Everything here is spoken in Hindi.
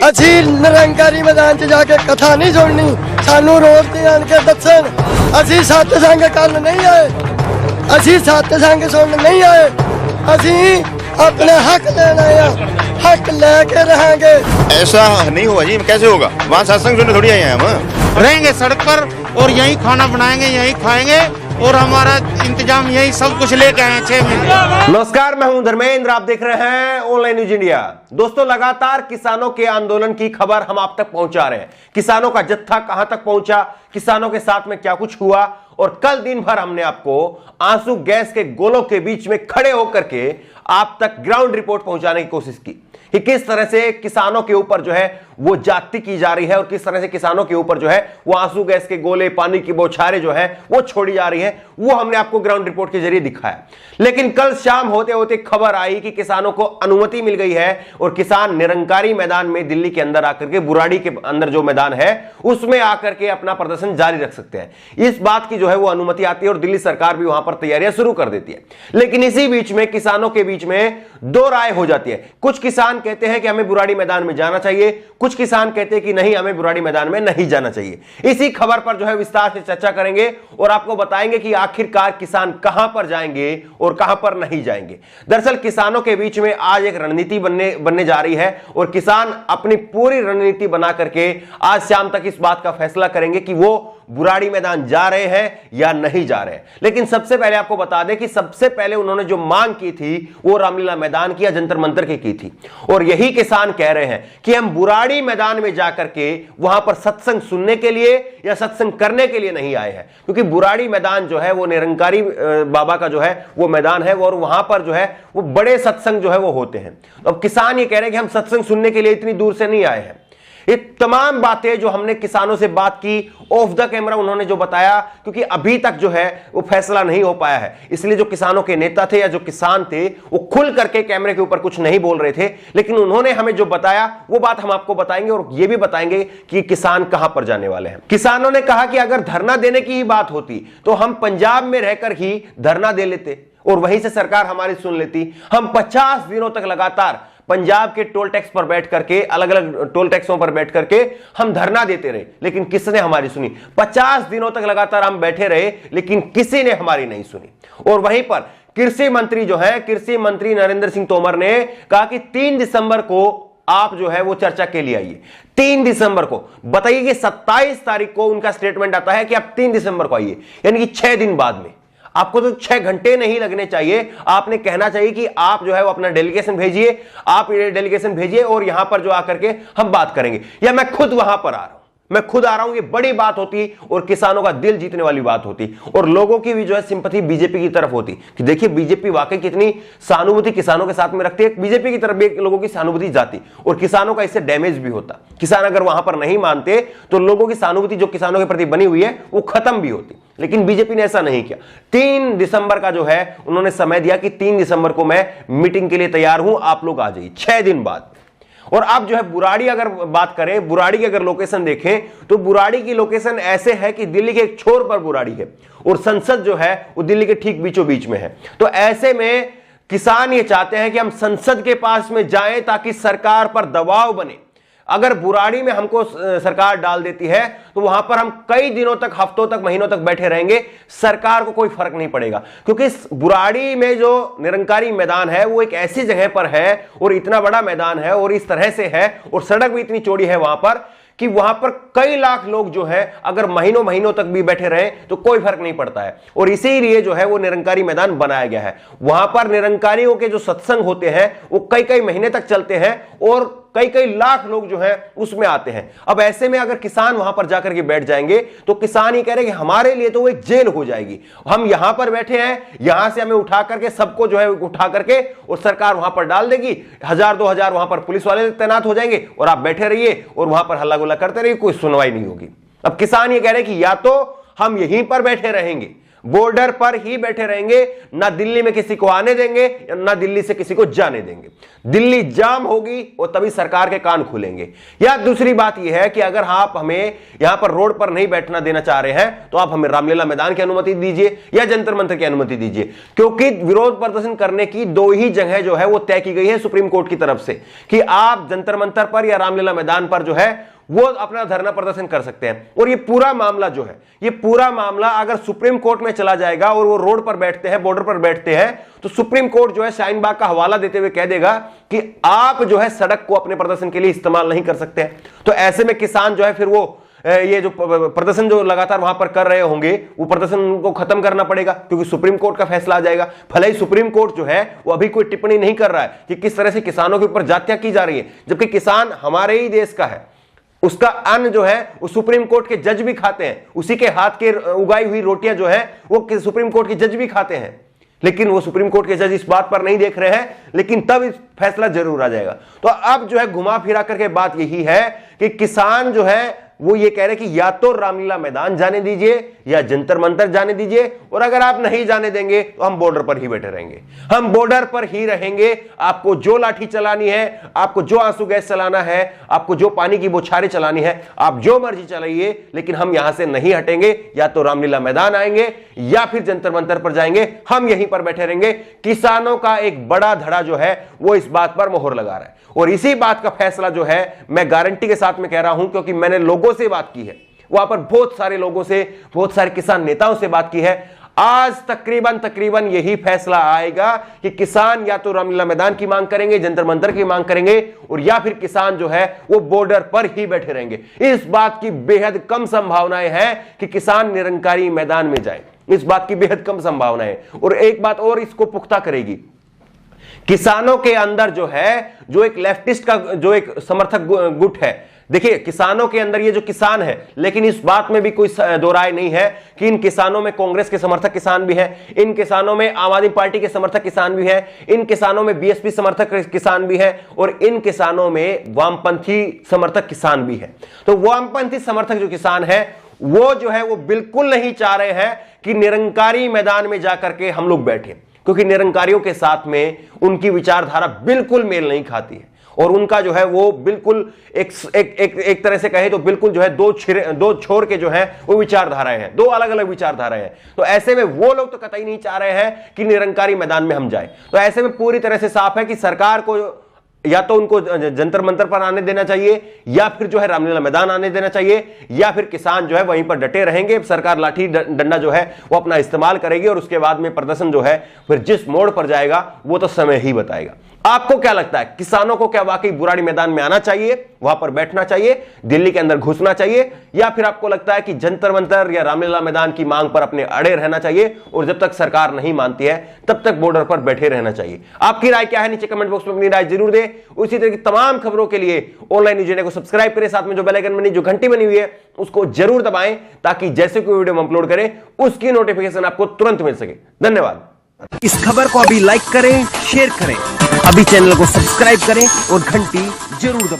ਅਸੀਂ ਨਿਰੰਕਾਰੀ ਮੈਦਾਨ 'ਚ ਜਾ ਕੇ ਕਥਾ ਨਹੀਂ ਸੁਣਨੀ, ਸਾਨੂੰ ਰੋਡ ਤੇ ਆਣ ਕੇ ਦੱਸਣ। ਅਸੀਂ ਸਤਸੰਗ ਕਰਨ ਨਹੀਂ ਆਏ, ਅਸੀਂ ਸਤਸੰਗ ਸੁਣਨ नहीं आए, ਅਸੀਂ अपने हक लेना है, हक लेके रहेंगे। ऐसा नहीं होगा जी, कैसे होगा? वहाँ सत्संग सुनने थोड़ी आए हैं हम। रहेंगे सड़क पर और यहीं खाना बनाएंगे, यहीं खाएंगे और हमारा इंतजाम यही सब कुछ लेके आए 6 महीने। नमस्कार, मैं हूं धर्मेंद्र, आप देख रहे हैं ऑनलाइन न्यूज इंडिया। दोस्तों, लगातार किसानों के आंदोलन की खबर हम आप तक पहुंचा रहे हैं। किसानों का जत्था कहां तक पहुंचा, किसानों के साथ में क्या कुछ हुआ, और कल दिन भर हमने आपको आंसू गैस के गोलों के बीच में खड़े होकर के आप तक ग्राउंड रिपोर्ट पहुंचाने की कोशिश की कि किस तरह से किसानों के ऊपर जो है वो जाति की जा रही है और किस तरह से किसानों के ऊपर जो है वो आंसू गैस के गोले, पानी की बौछारें जो है वो छोड़ी जा रही है। वो हमने आपको ग्राउंड रिपोर्ट के जरिए दिखाया। लेकिन कल शाम होते होते खबर आई कि किसानों को अनुमति मिल गई है और किसान निरंकारी मैदान में दिल्ली के अंदर आकर के, बुराड़ी के अंदर जो मैदान है उसमें आकर के अपना प्रदर्शन जारी रख सकते हैं। इस बात की जो है वो अनुमति आती है और दिल्ली सरकार भी वहां पर तैयारियां शुरू कर देती है। लेकिन इसी बीच में किसानों के बीच में दो राय हो जाती है। कुछ किसान कहते हैं कि हमें बुराड़ी मैदान में जाना चाहिए, कुछ किसान कहते हैं कि नहीं, हमें बुराड़ी मैदान में नहीं जाना चाहिए। इसी खबर पर जो है विस्तार से चर्चा करेंगे और आपको बताएंगे कि आखिरकार किसान कहां पर जाएंगे और कहां पर नहीं जाएंगे। दरअसल किसानों के बीच में आज एक रणनीति बनने जा रही है और किसान अपनी पूरी रणनीति बना करके आज शाम तक इस बात का फैसला करेंगे कि वो बुराड़ी मैदान जा रहे हैं या नहीं जा रहे हैं। लेकिन सबसे पहले आपको बता दें कि सबसे पहले उन्होंने जो मांग की थी वो रामलीला मैदान की या जंतर मंतर की थी। और यही किसान कह रहे हैं कि हम बुराड़ी मैदान में जाकर के वहां पर सत्संग सुनने के लिए या सत्संग करने के लिए नहीं आए हैं, क्योंकि बुराड़ी मैदान जो है वो निरंकारी बाबा का जो है वो मैदान है और वहां पर जो है वो बड़े सत्संग जो है वो होते हैं। अब किसान ये कह रहे हैं कि हम सत्संग सुनने के लिए इतनी दूर से नहीं आए हैं। ये तमाम बातें जो हमने किसानों से बात की ऑफ द कैमरा, उन्होंने जो बताया, क्योंकि अभी तक जो है वो फैसला नहीं हो पाया है, इसलिए जो किसानों के नेता थे या जो किसान थे वो खुल करके कैमरे के ऊपर कुछ नहीं बोल रहे थे। लेकिन उन्होंने हमें जो बताया वो बात हम आपको बताएंगे और ये भी बताएंगे कि किसान कहां पर जाने वाले हैं। किसानों ने कहा कि अगर धरना देने की ही बात होती तो हम पंजाब में रहकर ही धरना दे लेते और वहीं से सरकार हमारी सुन लेती। हम 50 दिनों तक लगातार पंजाब के टोल टैक्स पर बैठ करके, अलग अलग टोल टैक्सों पर बैठ करके हम धरना देते रहे, लेकिन किसने हमारी सुनी? 50 दिनों तक लगातार हम बैठे रहे, लेकिन किसी ने हमारी नहीं सुनी। और वहीं पर कृषि मंत्री जो है, कृषि मंत्री नरेंद्र सिंह तोमर ने कहा कि 3 दिसंबर को आप जो है वो चर्चा के लिए आइए। 3 दिसंबर को, बताइए कि 27 तारीख को उनका स्टेटमेंट आता है कि आप 3 दिसंबर को आइए, यानी कि 6 दिन बाद में। आपको तो 6 घंटे नहीं लगने चाहिए, आपने कहना चाहिए कि आप जो है वो अपना डेलीगेशन भेजिए, आप ये डेलीगेशन भेजिए और यहां पर जो आकर के हम बात करेंगे, या मैं खुद वहां पर आ रहा हूं, मैं खुद आ रहा हूं। ये बड़ी बात होती और किसानों का दिल जीतने वाली बात होती और लोगों की भी जो है सिंपैथी बीजेपी की तरफ होती कि देखिए बीजेपी वाकई कितनी सहानुभूति किसानों के साथ में रखती है। बीजेपी की तरफ भी लोगों की सहानुभूति जाती और किसानों का इससे डैमेज भी होता। किसान अगर वहां पर नहीं मानते तो लोगों की सहानुभूति जो किसानों के प्रति बनी हुई है वो खत्म भी होती। लेकिन बीजेपी ने ऐसा नहीं किया। 3 दिसंबर का जो है उन्होंने समय दिया कि 3 दिसंबर को मैं मीटिंग के लिए तैयार हूं, आप लोग आ जाइए। 6 दिन बाद। और आप जो है बुराड़ी अगर बात करें, बुराड़ी की अगर लोकेशन देखें तो बुराड़ी की लोकेशन ऐसे है कि दिल्ली के एक छोर पर बुराड़ी है और संसद जो है वो दिल्ली के ठीक बीचों बीच में है। तो ऐसे में किसान ये चाहते हैं कि हम संसद के पास में जाएं ताकि सरकार पर दबाव बने। अगर बुराड़ी में हमको सरकार डाल देती है तो वहां पर हम कई दिनों तक, हफ्तों तक, महीनों तक बैठे रहेंगे, सरकार को कोई फर्क नहीं पड़ेगा। क्योंकि इस बुराड़ी में जो निरंकारी मैदान है वो एक ऐसी जगह पर है और इतना बड़ा मैदान है और इस तरह से है और सड़क भी इतनी चौड़ी है वहां पर कि वहां पर कई लाख लोग जो है अगर महीनों महीनों तक भी बैठे रहे तो कोई फर्क नहीं पड़ता है। और इसीलिए जो है वो निरंकारी मैदान बनाया गया है। वहां पर निरंकारियों के जो सत्संग होते हैं वो कई कई महीने तक चलते हैं और कई कई लाख लोग जो है उसमें आते हैं। अब ऐसे में अगर किसान वहां पर जाकर के बैठ जाएंगे तो किसान ये कह रहे हैं कि हमारे लिए तो वो एक जेल हो जाएगी। हम यहां पर बैठे हैं, यहां से हमें उठा करके सबको जो है उठा करके और सरकार वहां पर डाल देगी। 1000-2000 वहां पर पुलिस वाले तैनात हो जाएंगे और आप बैठे रहिए और वहां पर हल्ला गुल्ला करते रहिए, कोई सुनवाई नहीं होगी। अब किसान ये कह रहे हैं कि या तो हम यहीं पर बैठे रहेंगे, बॉर्डर पर ही बैठे रहेंगे, ना दिल्ली में किसी को आने देंगे, ना दिल्ली से किसी को जाने देंगे। दिल्ली जाम होगी और तभी सरकार के कान खुलेंगे। या दूसरी बात यह है कि अगर आप हमें यहां पर रोड पर नहीं बैठना देना चाह रहे हैं तो आप हमें रामलीला मैदान की अनुमति दीजिए या जंतर मंतर की अनुमति दीजिए, क्योंकि विरोध प्रदर्शन करने की दो ही जगह जो है वो तय की गई है सुप्रीम कोर्ट की तरफ से कि आप जंतर मंतर पर या रामलीला मैदान पर जो है वो अपना धरना प्रदर्शन कर सकते हैं। और ये पूरा मामला जो है, ये पूरा मामला अगर सुप्रीम कोर्ट में चला जाएगा और वो रोड पर बैठते हैं, बॉर्डर पर बैठते हैं, तो सुप्रीम कोर्ट जो है शाहीन बाग का हवाला देते हुए कह देगा कि आप जो है सड़क को अपने प्रदर्शन के लिए इस्तेमाल नहीं कर सकते हैं। तो ऐसे में किसान जो है फिर वो ये जो प्रदर्शन जो लगातार वहां पर कर रहे होंगे वो प्रदर्शन को खत्म करना पड़ेगा, क्योंकि सुप्रीम कोर्ट का फैसला आ जाएगा। भले ही सुप्रीम कोर्ट जो है वो अभी कोई टिप्पणी नहीं कर रहा है कि किस तरह से किसानों के ऊपर जातियां की जा रही है, जबकि किसान हमारे ही देश का है, उसका अन्न जो है वो सुप्रीम कोर्ट के जज भी खाते हैं, उसी के हाथ के उगाई हुई रोटियां जो है वो सुप्रीम कोर्ट के जज भी खाते हैं। लेकिन वो सुप्रीम कोर्ट के जज इस बात पर नहीं देख रहे हैं, लेकिन तब इस फैसला जरूर आ जाएगा। तो अब जो है घुमा फिरा करके बात यही है कि किसान जो है वो ये कह रहे कि या तो रामलीला मैदान जाने दीजिए या जंतर मंतर जाने दीजिए, और अगर आप नहीं जाने देंगे तो हम बॉर्डर पर ही बैठे रहेंगे, हम बॉर्डर पर ही रहेंगे। आपको जो लाठी चलानी है, आपको जो आंसू गैस चलाना है, आपको जो पानी की बौछारें चलानी है, आप जो मर्जी चलाइए, लेकिन हम यहां से नहीं हटेंगे। या तो रामलीला मैदान आएंगे या फिर जंतर मंतर पर जाएंगे, हम यहीं पर बैठे रहेंगे। किसानों का एक बड़ा धड़ा जो है वो इस बात पर मोहर लगा रहा है, और इसी बात का फैसला जो है मैं गारंटी के साथ में कह रहा हूं, क्योंकि मैंने लोगों से बात की है, वहां पर बहुत सारे लोगों से, बहुत सारे किसान नेताओं से बात की है। आज तकरीबन यही फैसला आएगा कि किसान या तो रामलीला मैदान की मांग करेंगे, जंतर मंतर की मांग करेंगे, और या फिर किसान जो है वो बॉर्डर पर ही बैठे रहेंगे। इस बात की बेहद कम संभावनाएं हैं कि किसान निरंकारी मैदान में जाए, इस बात की बेहद कम संभावनाएं। और एक बात और इसको पुख्ता करेगी, किसानों के अंदर जो है, जो एक लेफ्टिस्ट का जो एक समर्थक गुट है, देखिए किसानों के अंदर ये जो किसान है, लेकिन इस बात में भी कोई दो राय नहीं है कि इन किसानों में कांग्रेस के समर्थक किसान भी हैं, इन किसानों में आम आदमी पार्टी के समर्थक किसान भी हैं, इन किसानों में बीएसपी समर्थक किसान भी हैं, और इन किसानों में वामपंथी समर्थक किसान भी हैं। तो वामपंथी समर्थक जो किसान है वो जो है वो बिल्कुल नहीं चाह रहे हैं कि निरंकारी मैदान में जाकर के हम लोग बैठे, क्योंकि निरंकारियों के साथ में उनकी विचारधारा बिल्कुल मेल नहीं खाती है, और उनका जो है वो बिल्कुल एक तरह से कहे तो बिल्कुल जो है दो छोर के जो है वो विचारधाराएं हैं, दो अलग अलग विचारधाराएं हैं। तो ऐसे में वो लोग तो कतई नहीं चाह रहे हैं कि निरंकारी मैदान में हम जाएं। तो ऐसे में पूरी तरह से साफ है कि सरकार को या तो उनको जंतर मंतर पर आने देना चाहिए, या फिर जो है रामलीला मैदान आने देना चाहिए, या फिर किसान जो है वहीं पर डटे रहेंगे। सरकार लाठी डंडा जो है वो अपना इस्तेमाल करेगी, और उसके बाद में प्रदर्शन जो है फिर जिस मोड़ पर जाएगा वो तो समय ही बताएगा। आपको क्या लगता है, किसानों को क्या वाकई बुराड़ी मैदान में आना चाहिए, वहां पर बैठना चाहिए, दिल्ली के अंदर घुसना चाहिए, या फिर आपको लगता है कि जंतर मंतर या रामलीला मैदान की मांग पर अपने अड़े रहना चाहिए, और जब तक सरकार नहीं मानती है तब तक बॉर्डर पर बैठे रहना चाहिए? आपकी राय क्या है, नीचे कमेंट बॉक्स में अपनी राय जरूर दें। उसी तरह की तमाम खबरों के लिए ऑनलाइन न्यूज़ इंडिया को सब्सक्राइब करें, साथ में जो बेल आइकन बनी, जो घंटी बनी हुई है उसको जरूर दबाएं, ताकि जैसे कोई वीडियो हम अपलोड करें उसकी नोटिफिकेशन आपको तुरंत मिल सके। धन्यवाद। इस खबर को अभी लाइक करें, शेयर करें, अभी चैनल को सब्सक्राइब करें और घंटी जरूर दबाएं।